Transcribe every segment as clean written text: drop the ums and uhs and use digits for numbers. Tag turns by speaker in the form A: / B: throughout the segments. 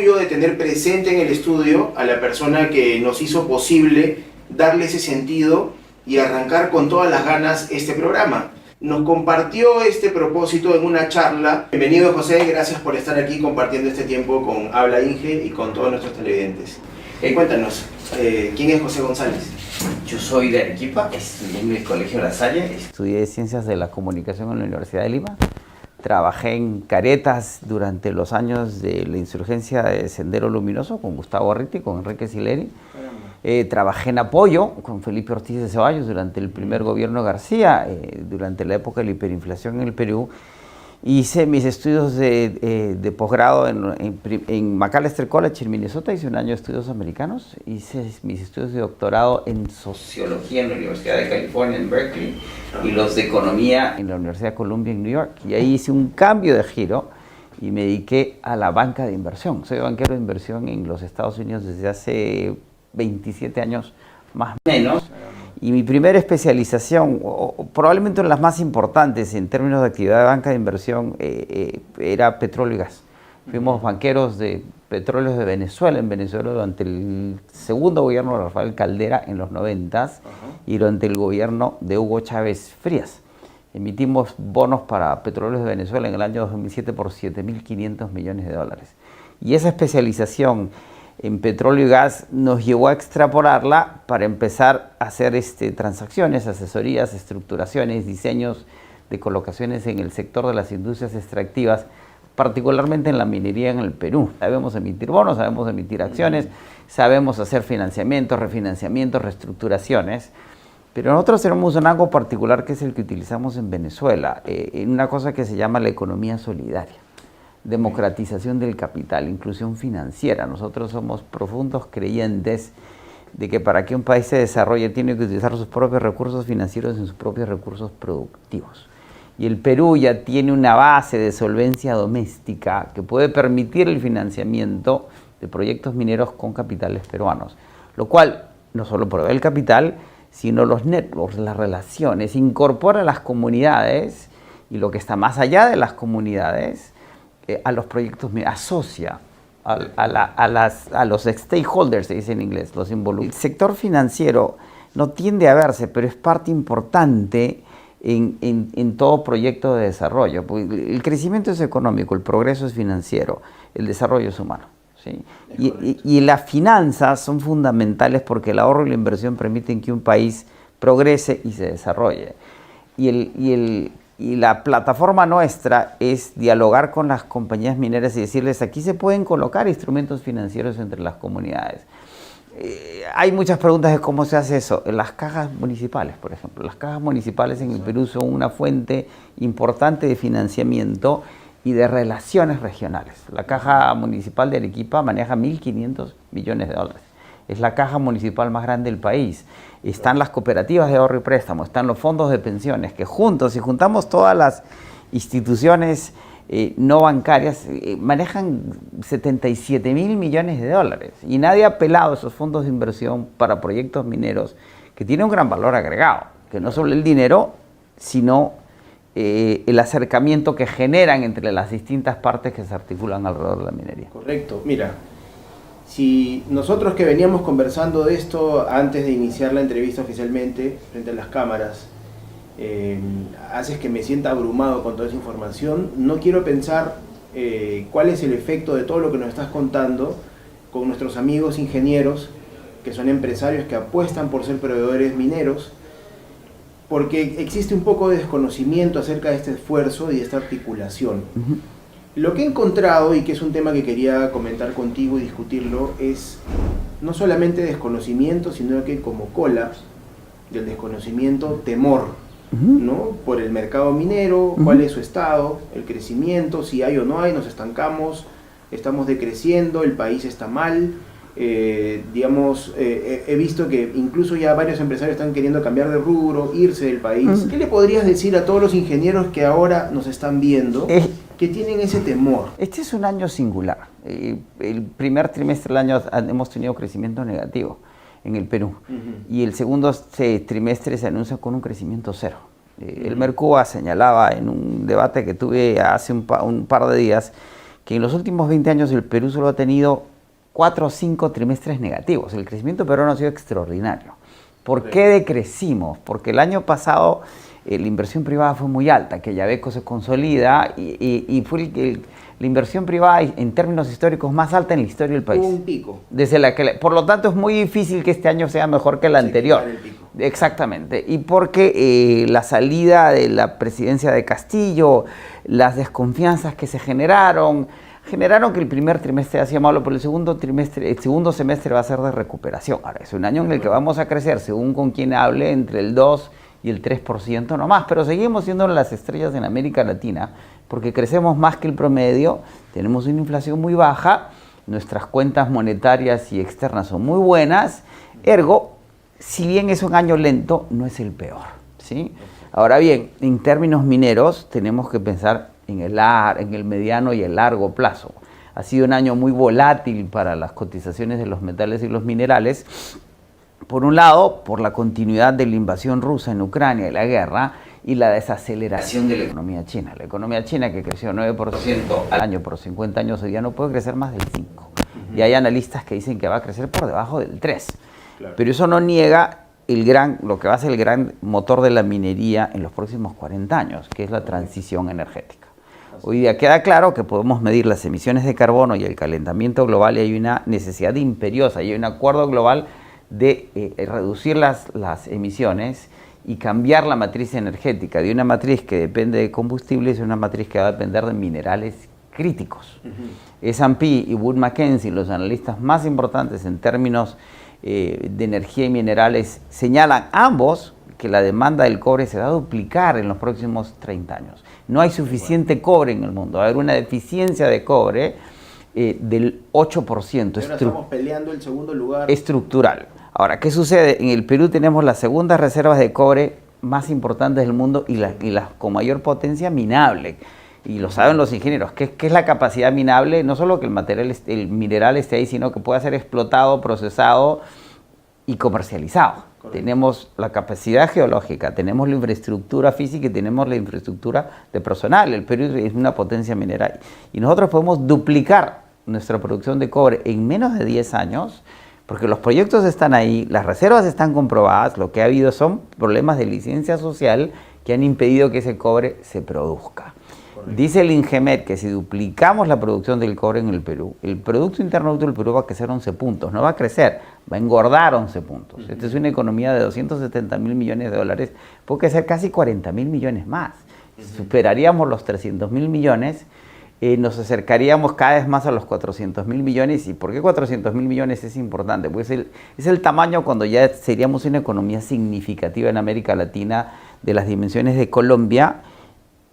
A: orgullo de tener presente en el estudio a la persona que nos hizo posible darle ese sentido y arrancar con todas las ganas este programa. Nos compartió este propósito en una charla. Bienvenido, José, gracias por estar aquí compartiendo este tiempo con Habla Inge y con todos nuestros televidentes. Cuéntanos, ¿quién es José González?
B: Yo soy de Arequipa, estudié en el Colegio La Salle. Estudié Ciencias de la Comunicación en la Universidad de Lima. Trabajé en Caretas durante los años de la insurgencia de Sendero Luminoso con Gustavo Arriti, con Enrique Sileri. Trabajé en apoyo con Felipe Ortiz de Ceballos durante el primer gobierno de García, durante la época de la hiperinflación en el Perú. Hice mis estudios de posgrado en Macalester College en Minnesota, hice un año de estudios americanos. Hice mis estudios de doctorado en Sociología en la Universidad de California en Berkeley y los de Economía en la Universidad de Columbia en New York. Y ahí hice un cambio de giro y me dediqué a la banca de inversión. Soy banquero de inversión en los Estados Unidos desde hace 27 años más o menos. Y mi primera especialización, o probablemente una de las más importantes en términos de actividad de banca de inversión, era petróleo y gas. Fuimos banqueros de petróleos de Venezuela, en Venezuela durante el segundo gobierno de Rafael Caldera en los 90s y durante el gobierno de Hugo Chávez Frías. Emitimos bonos para petróleos de Venezuela en el año 2007 por $7.500 millones. Y esa especialización en petróleo y gas nos llevó a extrapolarla para empezar a hacer transacciones, asesorías, estructuraciones, diseños de colocaciones en el sector de las industrias extractivas, particularmente en la minería en el Perú. Sabemos emitir bonos, sabemos emitir acciones, sabemos hacer financiamientos, refinanciamientos, reestructuraciones, pero nosotros tenemos un algo particular que es el que utilizamos en Venezuela, en una cosa que se llama la economía solidaria. Democratización del capital, inclusión financiera. Nosotros somos profundos creyentes de que para que un país se desarrolle tiene que utilizar sus propios recursos financieros y sus propios recursos productivos. Y el Perú ya tiene una base de solvencia doméstica que puede permitir el financiamiento de proyectos mineros con capitales peruanos, lo cual no solo provee el capital, sino los networks, las relaciones, incorpora a las comunidades y lo que está más allá de las comunidades a los proyectos, asocia a los stakeholders, se dice en inglés, los involucrados. El sector financiero no tiende a verse, pero es parte importante en todo proyecto de desarrollo. El crecimiento es económico, el progreso es financiero, el desarrollo es humano. ¿Sí? Y las finanzas son fundamentales porque el ahorro y la inversión permiten que un país progrese y se desarrolle. Y la plataforma nuestra es dialogar con las compañías mineras y decirles, aquí se pueden colocar instrumentos financieros entre las comunidades. Hay muchas preguntas de cómo se hace eso. En las cajas municipales, por ejemplo. Las cajas municipales en el Perú son una fuente importante de financiamiento y de relaciones regionales. La Caja Municipal de Arequipa maneja $1.500 millones. Es la caja municipal más grande del país. Están las cooperativas de ahorro y préstamo, están los fondos de pensiones, que juntos, si juntamos todas las instituciones no bancarias, manejan $77.000 millones. Y nadie ha apelado a esos fondos de inversión para proyectos mineros que tienen un gran valor agregado, que no solo el dinero, sino el acercamiento que generan entre las distintas partes que se articulan alrededor de la minería.
A: Correcto. Mira, si nosotros que veníamos conversando de esto antes de iniciar la entrevista oficialmente frente a las cámaras, haces que me sienta abrumado con toda esa información, no quiero pensar cuál es el efecto de todo lo que nos estás contando con nuestros amigos ingenieros, que son empresarios que apuestan por ser proveedores mineros, porque existe un poco de desconocimiento acerca de este esfuerzo y de esta articulación. Lo que he encontrado, y que es un tema que quería comentar contigo y discutirlo, es no solamente desconocimiento, sino que como cola del desconocimiento, temor, ¿no? Por el mercado minero, cuál es su estado, el crecimiento, si hay o no hay, nos estancamos, estamos decreciendo, el país está mal. He visto que incluso ya varios empresarios están queriendo cambiar de rubro, irse del país. ¿Qué le podrías decir a todos los ingenieros que ahora nos están viendo, que tienen ese temor?
B: Este es un año singular. El primer trimestre del año hemos tenido crecimiento negativo en el Perú, y el segundo trimestre se anuncia con un crecimiento cero. El Mercuba señalaba en un debate que tuve hace un par de días que en los últimos 20 años el Perú solo ha tenido 4 o 5 trimestres negativos. El crecimiento peruano ha sido extraordinario. ¿Por qué decrecimos? Porque el año pasado la inversión privada fue muy alta, que Yabeco se consolida y fue la inversión privada en términos históricos más alta en la historia del país.
A: Hubo un pico.
B: Por lo tanto, es muy difícil que este año sea mejor que el anterior.
A: El pico.
B: Exactamente. Y porque la salida de la presidencia de Castillo, las desconfianzas que se generaron que el primer trimestre hacía malo, pero el segundo semestre va a ser de recuperación. Ahora, es un año en el que vamos a crecer, según con quien hable, entre el 2 y el 3% nomás, pero seguimos siendo las estrellas en América Latina, porque crecemos más que el promedio, tenemos una inflación muy baja, nuestras cuentas monetarias y externas son muy buenas, ergo, si bien es un año lento, no es el peor, ¿sí? Ahora bien, en términos mineros, tenemos que pensar en el mediano y el largo plazo. Ha sido un año muy volátil para las cotizaciones de los metales y los minerales. Por un lado, por la continuidad de la invasión rusa en Ucrania y la guerra, y la desaceleración de la economía china. La economía china, que creció 9% al año por 50 años, hoy día no puede crecer más del 5%. Y hay analistas que dicen que va a crecer por debajo del 3%. Claro. Pero eso no niega lo que va a ser el gran motor de la minería en los próximos 40 años, que es la transición energética. Hoy día queda claro que podemos medir las emisiones de carbono y el calentamiento global, y hay una necesidad imperiosa, y hay un acuerdo global de reducir las emisiones y cambiar la matriz energética de una matriz que depende de combustibles a una matriz que va a depender de minerales críticos. S&P y Wood Mackenzie, los analistas más importantes en términos de energía y minerales, señalan ambos que la demanda del cobre se va a duplicar en los próximos 30 años. No hay suficiente cobre en el mundo, va a haber una deficiencia de cobre del 8%.
A: Ahora estamos peleando el segundo lugar.
B: Estructural. Ahora, ¿qué sucede? En el Perú tenemos las segundas reservas de cobre más importantes del mundo y las con mayor potencia minable. Y lo saben los ingenieros. ¿Qué es la capacidad minable? No solo que el mineral esté ahí, sino que pueda ser explotado, procesado y comercializado. Correcto. Tenemos la capacidad geológica, tenemos la infraestructura física y tenemos la infraestructura de personal. El Perú es una potencia mineral. Y nosotros podemos duplicar nuestra producción de cobre en menos de 10 años, porque los proyectos están ahí, las reservas están comprobadas, lo que ha habido son problemas de licencia social que han impedido que ese cobre se produzca. Correcto. Dice el INGEMET que si duplicamos la producción del cobre en el Perú, el Producto Interno Bruto del Perú va a crecer 11 puntos, no va a crecer, va a engordar 11 puntos. Esta es una economía de 270.000 millones de dólares, puede crecer casi 40.000 millones más. Superaríamos los 300.000 millones, nos acercaríamos cada vez más a los 400.000 millones. ¿Y por qué 400.000 millones es importante? Pues es el tamaño cuando ya seríamos una economía significativa en América Latina de las dimensiones de Colombia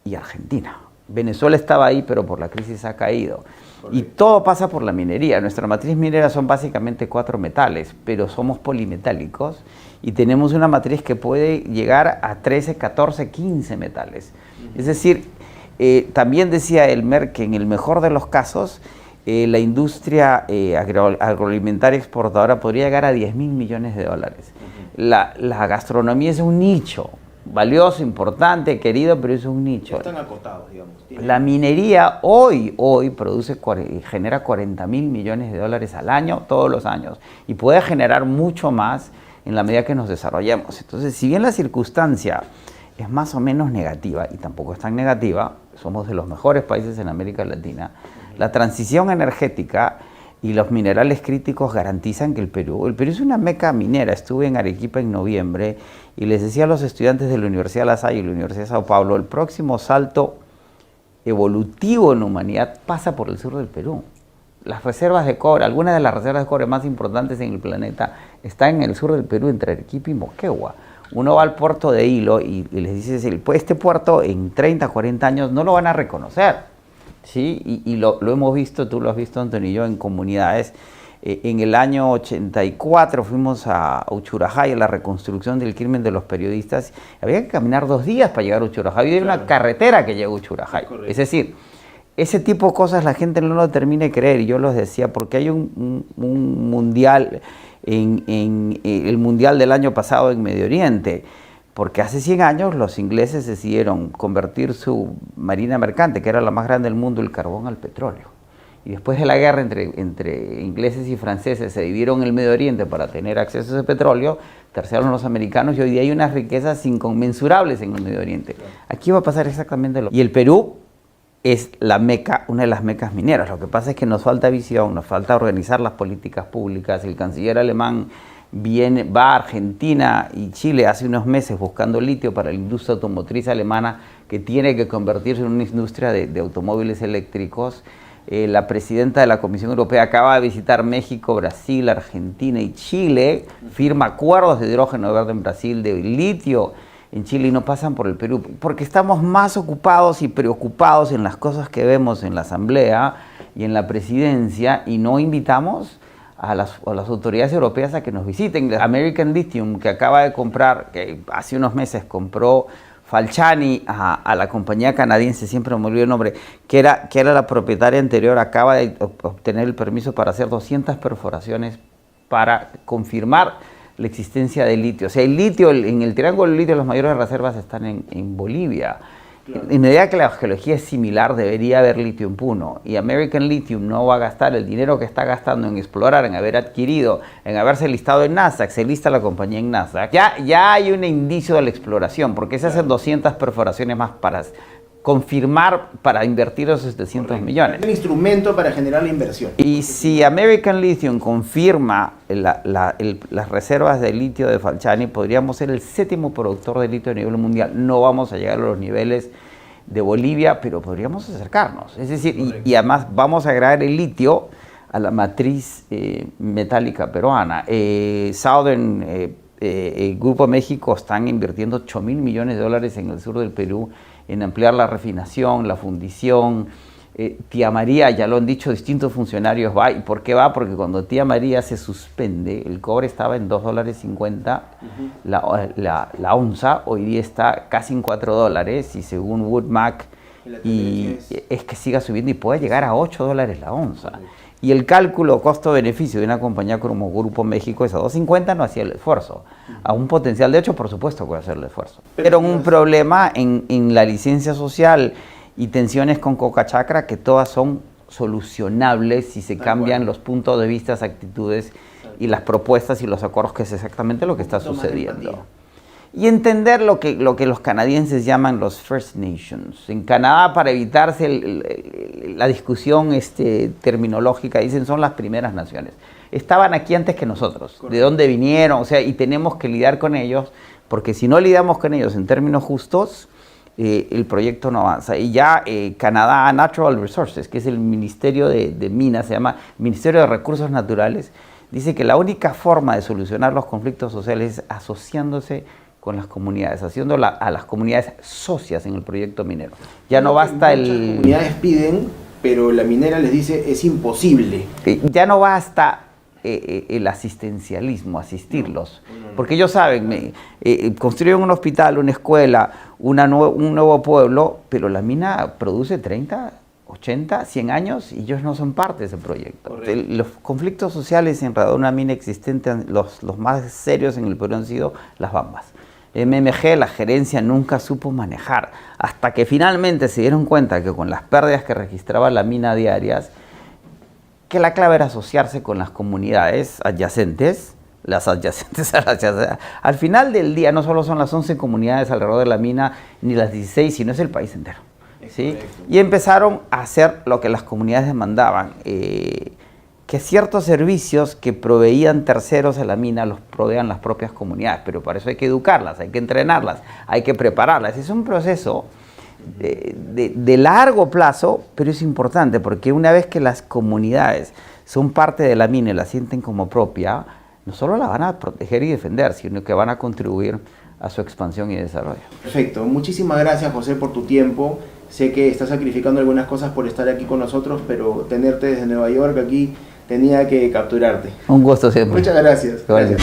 B: y Argentina. Venezuela estaba ahí, pero por la crisis ha caído. Correcto. Y todo pasa por la minería. Nuestra matriz minera son básicamente 4 metales, pero somos polimetálicos y tenemos una matriz que puede llegar a 13, 14, 15 metales. Es decir, también decía Elmer que en el mejor de los casos la industria agroalimentaria exportadora podría llegar a 10.000 millones de dólares. La gastronomía es un nicho valioso, importante, querido, pero es un nicho.
A: Ya están acotados, digamos.
B: La minería hoy genera 40.000 millones de dólares al año, todos los años, y puede generar mucho más en la medida que nos desarrollemos. Entonces, si bien la circunstancia es más o menos negativa, y tampoco es tan negativa, somos de los mejores países en América Latina, la transición energética y los minerales críticos garantizan que el Perú es una meca minera. Estuve en Arequipa en noviembre y les decía a los estudiantes de la Universidad La Salle y la Universidad de Sao Paulo, el próximo salto evolutivo en la humanidad pasa por el sur del Perú. Las reservas de cobre, algunas de las reservas de cobre más importantes en el planeta están en el sur del Perú, entre Arequipa y Moquegua. Uno va al puerto de Hilo y les dice, este puerto en 30, 40 años no lo van a reconocer. ¿Sí? Y lo hemos visto, tú lo has visto, Antonio y yo, en comunidades. En el año 84 fuimos a Uchurajay, a la reconstrucción del crimen de los periodistas. Había que caminar 2 días para llegar a Uchurajay. Y hay una carretera que llega a Uchurajay. Correcto. Es decir, ese tipo de cosas la gente no lo termina de creer. Y yo los decía, porque hay un mundial, el mundial del año pasado en Medio Oriente. Porque hace 100 años los ingleses decidieron convertir su marina mercante, que era la más grande del mundo, el carbón al petróleo. y después de la guerra entre ingleses y franceses se dividieron el Medio Oriente para tener acceso a ese petróleo, terciaron los americanos y hoy día hay unas riquezas inconmensurables en el Medio Oriente. Aquí va a pasar exactamente lo mismo. Y el Perú es la meca, una de las mecas mineras. Lo que pasa es que nos falta visión, nos falta organizar las políticas públicas. El canciller alemán va a Argentina y Chile hace unos meses buscando litio para la industria automotriz alemana, que tiene que convertirse en una industria de automóviles eléctricos. La presidenta de la Comisión Europea acaba de visitar México, Brasil, Argentina y Chile, firma acuerdos de hidrógeno verde en Brasil, de litio en Chile, y no pasan por el Perú, porque estamos más ocupados y preocupados en las cosas que vemos en la Asamblea y en la Presidencia, y no invitamos a las autoridades europeas a que nos visiten. American Lithium, que acaba de comprar, que hace unos meses compró Falciani a la compañía canadiense, siempre me olvidé el nombre, que era la propietaria anterior, acaba de obtener el permiso para hacer 200 perforaciones para confirmar la existencia de litio. O sea, el litio, en el triángulo del litio, las mayores reservas están en Bolivia. Claro. En medida que la geología es similar, debería haber litio en Puno. Y American Lithium no va a gastar el dinero que está gastando en explorar, en haber adquirido, en haberse listado en Nasdaq. Se lista la compañía en Nasdaq. Ya hay un indicio de la exploración, porque se hacen 200 perforaciones más para confirmar, para invertir esos 700 millones.
A: Un instrumento para generar la inversión.
B: Y si American Lithium confirma las reservas de litio de Falciani, podríamos ser el 7º productor de litio a nivel mundial. No vamos a llegar a los niveles de Bolivia, pero podríamos acercarnos. Es decir, y además vamos a agregar el litio a la matriz metálica peruana. Southern Grupo México están invirtiendo $8.000 millones en el sur del Perú, en ampliar la refinación, la fundición. Tía María, ya lo han dicho distintos funcionarios, va. ¿Y por qué va? Porque cuando Tía María se suspende, el cobre estaba en $2.50 la onza, hoy día está casi en $4, y según Wood Mac, es que siga subiendo y puede llegar a $8 la onza. Y el cálculo costo-beneficio de una compañía como Grupo México es a $2.50, no hacía el esfuerzo. A un potencial de 8, por supuesto, puede hacer el esfuerzo. Pero un problema en la licencia social y tensiones con Coca Chacra, que todas son solucionables si se cambian los puntos de vista, las actitudes y las propuestas y los acuerdos, que es exactamente lo que está sucediendo. Y entender lo que los canadienses llaman los First Nations. En Canadá, para evitarse la discusión terminológica, dicen son las primeras naciones. Estaban aquí antes que nosotros. Correcto. ¿De dónde vinieron? O sea, y tenemos que lidiar con ellos, porque si no lidiamos con ellos en términos justos, el proyecto no avanza. Y ya Canadá Natural Resources, que es el Ministerio de Minas, se llama Ministerio de Recursos Naturales, dice que la única forma de solucionar los conflictos sociales es asociándose con las comunidades, haciendo a las comunidades socias en el proyecto minero. Ya no basta
A: Las comunidades piden, pero la minera les dice es imposible.
B: Ya no basta el asistencialismo, asistirlos, porque ellos saben, construyen un hospital, una escuela, un nuevo pueblo, pero la mina produce 30, 80, 100 años y ellos no son parte de ese proyecto. Los conflictos sociales en realidad una mina existente, los más serios en el Perú han sido las bambas. MMG, la gerencia nunca supo manejar, hasta que finalmente se dieron cuenta que con las pérdidas que registraba la mina diarias, que la clave era asociarse con las comunidades adyacentes, las adyacentes a las adyacentes. Al final del día no solo son las 11 comunidades alrededor de la mina, ni las 16, sino es el país entero. ¿Sí? Y empezaron a hacer lo que las comunidades demandaban, que ciertos servicios que proveían terceros a la mina los provean las propias comunidades, pero para eso hay que educarlas, hay que entrenarlas, hay que prepararlas. Es un proceso de largo plazo, pero es importante, porque una vez que las comunidades son parte de la mina y la sienten como propia, no solo la van a proteger y defender, sino que van a contribuir a su expansión y desarrollo.
A: Perfecto, muchísimas gracias, José, por tu tiempo. Sé que estás sacrificando algunas cosas por estar aquí con nosotros, pero tenerte desde Nueva York aquí tenía que capturarte.
B: Un gusto siempre.
A: Muchas gracias.
B: Gracias.